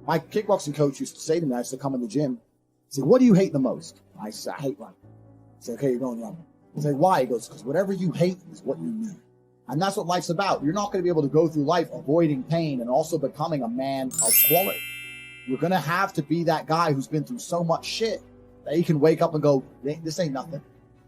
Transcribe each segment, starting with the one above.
My kickboxing coach used to say to me, I used to come in the gym, he'd say, what do you hate the most? I said, I hate running. I said, okay, you're going running. He'd say, why? He goes, because whatever you hate is what you need. And that's what life's about. You're not going to be able to go through life avoiding pain and also becoming a man of quality. You're going to have to be that guy who's been through so much shit that he can wake up and go, this ain't nothing.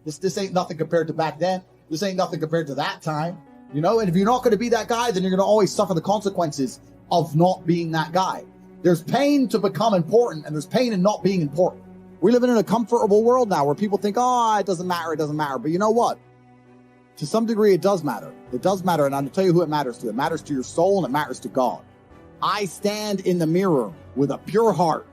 This ain't nothing compared to back then. This ain't nothing compared to that time. You know, and if you're not going to be that guy, then you're going to always suffer the consequences of not being that guy. There's pain to become important, and there's pain in not being important. We're living in a comfortable world now where people think, oh, it doesn't matter, it doesn't matter. But you know what? To some degree, it does matter. It does matter, and I'll tell you who it matters to. It matters to your soul, and it matters to God. I stand in the mirror with a pure heart.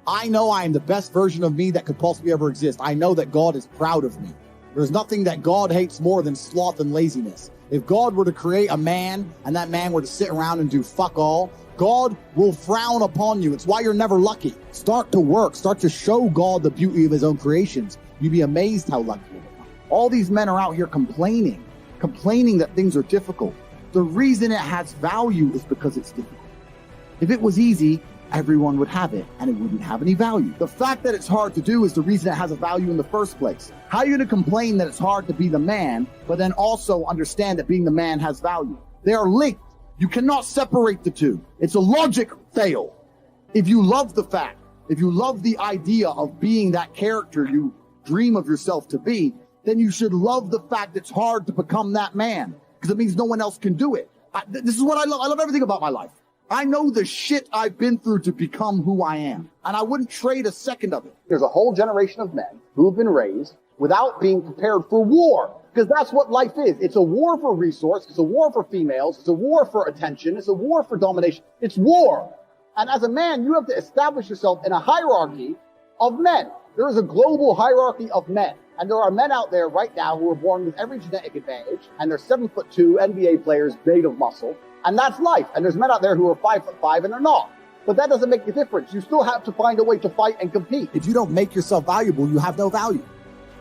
I know I am the best version of me that could possibly ever exist. I know that God is proud of me. There's nothing that God hates more than sloth and laziness. If God were to create a man, and that man were to sit around and do fuck all, God will frown upon you. It's why you're never lucky. Start to work. Start to show God the beauty of his own creations. You'd be amazed how lucky you are. All these men are out here complaining that things are difficult. The reason it has value is because it's difficult. If it was easy, everyone would have it, and it wouldn't have any value. The fact that it's hard to do is the reason it has a value in the first place. How are you going to complain that it's hard to be the man, but then also understand that being the man has value? They are linked. You cannot separate the two. It's a logic fail. If you love the fact, if you love the idea of being that character you dream of yourself to be, then you should love the fact it's hard to become that man, because it means no one else can do it. This is what I love. I love everything about my life. I know the shit I've been through to become who I am, and I wouldn't trade a second of it. There's a whole generation of men who have been raised without being prepared for war. Because that's what life is. It's a war for resource. It's a war for females. It's a war for attention. It's a war for domination. It's war. And as a man, you have to establish yourself in a hierarchy of men. There is a global hierarchy of men. And there are men out there right now who are born with every genetic advantage. And they're 7'2" NBA players made of muscle. And that's life. And there's men out there who are 5'5" and they're not. But that doesn't make a difference. You still have to find a way to fight and compete. If you don't make yourself valuable, you have no value.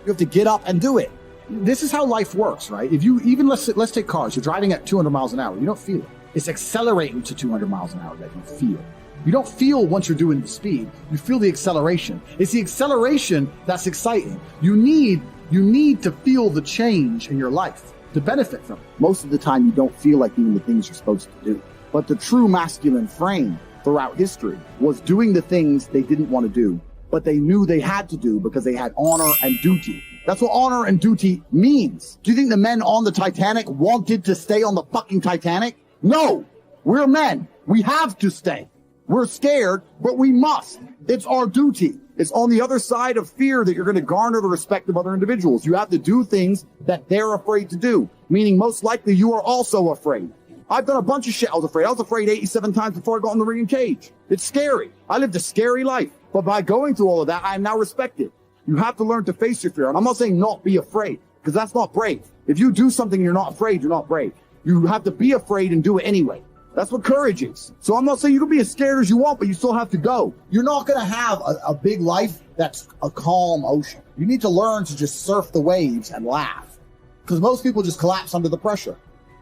You have to get up and do it. This is how life works, right? If you even, let's take cars. You're driving at 200 miles an hour. You don't feel it. It's accelerating to 200 miles an hour that you feel. You don't feel once you're doing the speed. You feel the acceleration. It's the acceleration that's exciting. You need to feel the change in your life to benefit from it. Most of the time, you don't feel like doing the things you're supposed to do. But the true masculine frame throughout history was doing the things they didn't want to do, but they knew they had to do because they had honor and duty. That's what honor and duty means. Do you think the men on the Titanic wanted to stay on the fucking Titanic? No, we're men. We have to stay. We're scared, but we must. It's our duty. It's on the other side of fear that you're going to garner the respect of other individuals. You have to do things that they're afraid to do, meaning most likely you are also afraid. I've done a bunch of shit I was afraid. I was afraid 87 times before I got in the ring and cage. It's scary. I lived a scary life. But by going through all of that, I am now respected. You have to learn to face your fear. And I'm not saying not be afraid, because that's not brave. If you do something you're not afraid, you're not brave. You have to be afraid and do it anyway. That's what courage is. So I'm not saying you can be as scared as you want, but you still have to go. You're not going to have a big life that's a calm ocean. You need to learn to just surf the waves and laugh, because most people just collapse under the pressure.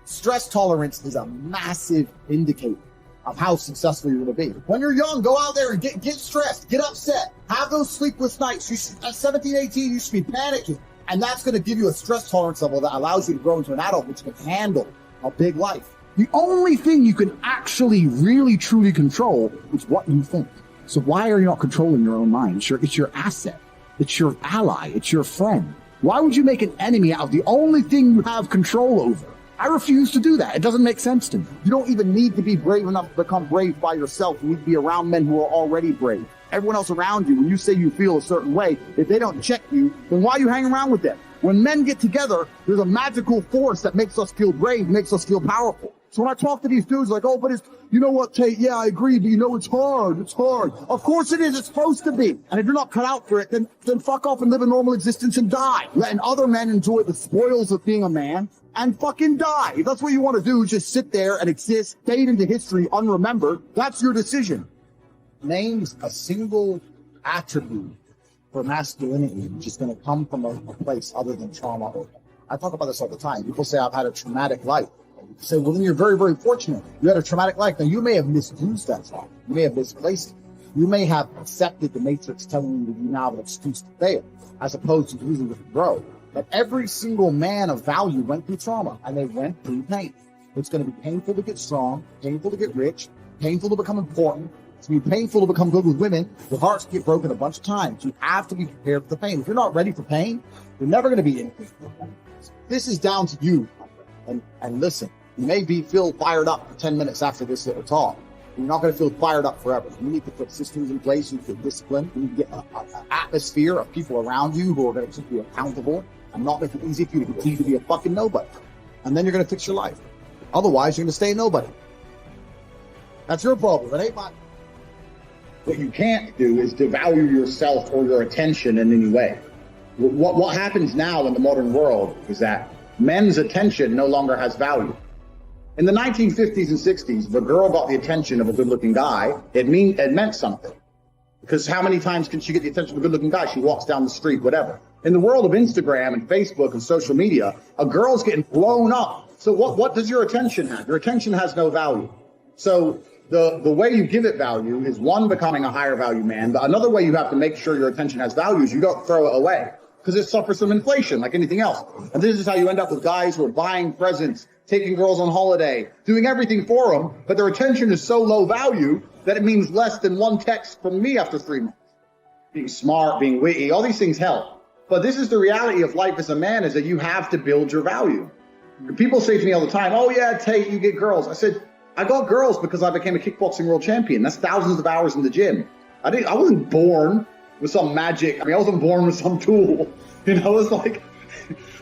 Stress tolerance is a massive indicator of how successful you're going to be. When you're young, go out there and get stressed, get upset, have those sleepless nights. At 17, 18, you should be panicking. And that's going to give you a stress tolerance level that allows you to grow into an adult which can handle a big life. The only thing you can actually really truly control is what you think. So why are you not controlling your own mind? It's your asset. It's your ally. It's your friend. Why would you make an enemy out of the only thing you have control over? I refuse to do that. It doesn't make sense to me. You don't even need to be brave enough to become brave by yourself. You need to be around men who are already brave. Everyone else around you, when you say you feel a certain way, if they don't check you, then why you hang around with them? When men get together, there's a magical force that makes us feel brave, makes us feel powerful. So when I talk to these dudes like, oh, but it's, you know what, Tate, yeah, I agree, but you know, it's hard. It's hard. Of course it is. It's supposed to be. And if you're not cut out for it, then fuck off and live a normal existence and die. Letting other men enjoy the spoils of being a man and fucking die. If that's what you want to do, just sit there and exist, fade into history unremembered. That's your decision. Names a single attribute for masculinity which is going to come from a place other than trauma. I talk about this all the time. People say I've had a traumatic life. You say, well, then you're very, very fortunate. You had a traumatic life. Now, you may have misused that trauma. You may have misplaced it. You may have accepted the matrix telling you that you now have an excuse to fail, as opposed to using it to grow. But every single man of value went through trauma, and they went through pain. It's going to be painful to get strong, painful to get rich, painful to become important. It's going to be painful to become good with women. Your hearts get broken a bunch of times. You have to be prepared for the pain. If you're not ready for pain, you're never going to be anything. This is down to you. And listen, you may feel fired up for 10 minutes after this little talk. You're not going to feel fired up forever. You need to put systems in place. You need to get discipline. You need to get an atmosphere of people around you who are going to keep you accountable and not make it easy for you to continue to be a fucking nobody. And then you're going to fix your life. Otherwise, you're going to stay a nobody. That's your problem. It ain't mine. What you can't do is devalue yourself or your attention in any way. What happens now in the modern world is that men's attention no longer has value. In the 1950s and 60s, if a girl got the attention of a good-looking guy, it meant something. Because how many times can she get the attention of a good-looking guy? She walks down the street, whatever. In the world of Instagram and Facebook and social media, a girl's getting blown up. So what does your attention have? Your attention has no value. So the way you give it value is, one, becoming a higher value man. But another way you have to make sure your attention has value is you don't throw it away, because it suffers from inflation like anything else. And this is how you end up with guys who are buying presents, taking girls on holiday, doing everything for them, but their attention is so low value that it means less than one text from me after 3 months. Being smart, being witty, all these things help. But this is the reality of life as a man, is that you have to build your value. People say to me all the time, oh yeah, Tate, you get girls. I said, I got girls because I became a kickboxing world champion. That's thousands of hours in the gym. I wasn't born with some magic. I wasn't born with some tool. It's like,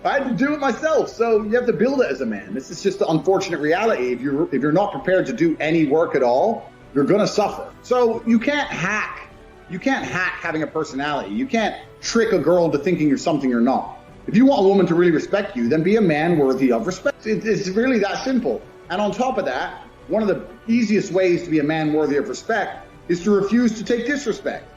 I had to do it myself. So you have to build it as a man. This is just the unfortunate reality. If you're not prepared to do any work at all, you're going to suffer. So you can't hack. You can't hack having a personality. You can't trick a girl into thinking you're something you're not. If you want a woman to really respect you, then be a man worthy of respect. It's really that simple. And on top of that, one of the easiest ways to be a man worthy of respect is to refuse to take disrespect.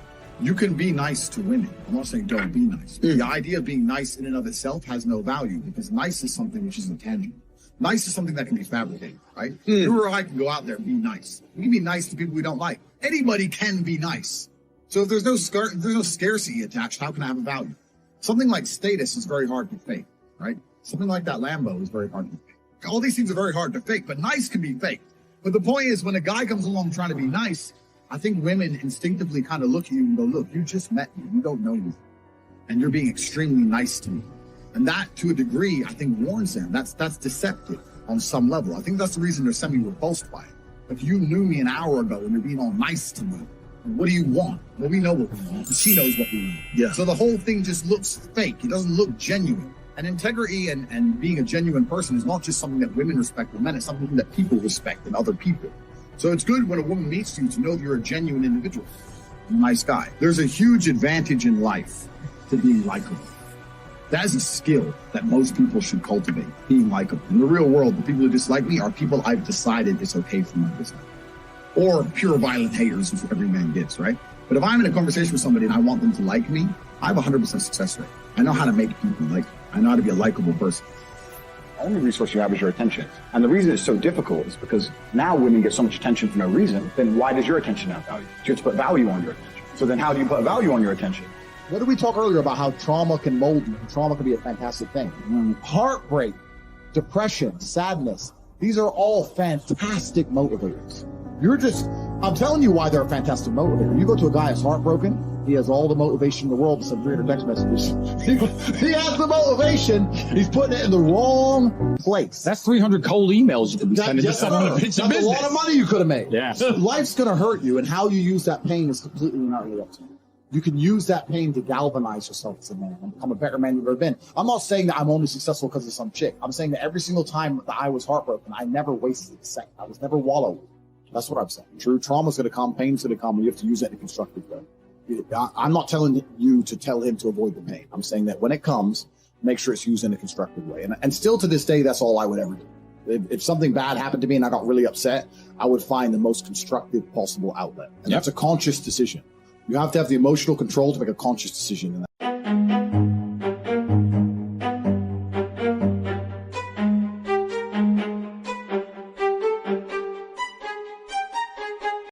You can be nice to women. I'm not saying don't be nice. The idea of being nice in and of itself has no value, because nice is something which is intangible. Nice is something that can be fabricated, right? You or I can go out there and be nice. We can be nice to people we don't like. Anybody can be nice. So if there's no scarcity attached, how can I have a value? Something like status is very hard to fake, right? Something like that Lambo is very hard to fake. All these things are very hard to fake, but nice can be faked. But the point is, when a guy comes along trying to be nice, I think women instinctively kind of look at you and go, look, you just met me. You don't know me. And you're being extremely nice to me. And that, to a degree, I think warns them. That's deceptive on some level. I think that's the reason they're semi-repulsed by it. If you knew me an hour ago and you're being all nice to me, what do you want? Well, we know what we want. She knows what we want. Yeah. So the whole thing just looks fake. It doesn't look genuine. And integrity and being a genuine person is not just something that women respect in men. It's something that people respect in other people. So it's good when a woman meets you to know that you're a genuine individual, a nice guy. There's a huge advantage in life to being likable. That is a skill that most people should cultivate, being likable. In the real world, the people who dislike me are people I've decided it's okay for me to dislike. Or pure violent haters, which every man gets, right? But if I'm in a conversation with somebody and I want them to like me, I have a 100% success rate. I know how to make people like me. I know how to be a likable person. The only resource you have is your attention. And the reason it's so difficult is because now women get so much attention for no reason. Then why does your attention have value? You have to put value on your attention. So then how do you put value on your attention? What did we talk earlier about how trauma can mold you? Trauma can be a fantastic thing. Heartbreak, depression, sadness, these are all fantastic motivators. I'm telling you why they're a fantastic motivator. You go to a guy who's heartbroken, he has all the motivation in the world to send 300 text messages. He has the motivation, he's putting it in the wrong place. That's 300 cold emails you could be sending to someone in a business. That's a lot of money you could have made. Yeah. Life's going to hurt you, and how you use that pain is completely not really up to you. You can use that pain to galvanize yourself as a man and become a better man you've ever been. I'm not saying that I'm only successful because of some chick. I'm saying that every single time that I was heartbroken, I never wasted a second. I was never wallowed. That's what I'm saying. True trauma's going to come, pain's going to come, and you have to use that in a constructive way. I'm not telling you to tell him to avoid the pain. I'm saying that when it comes, make sure it's used in a constructive way. And still to this day, that's all I would ever do. If something bad happened to me and I got really upset, I would find the most constructive possible outlet. And that's a conscious decision. You have to have the emotional control to make a conscious decision in that.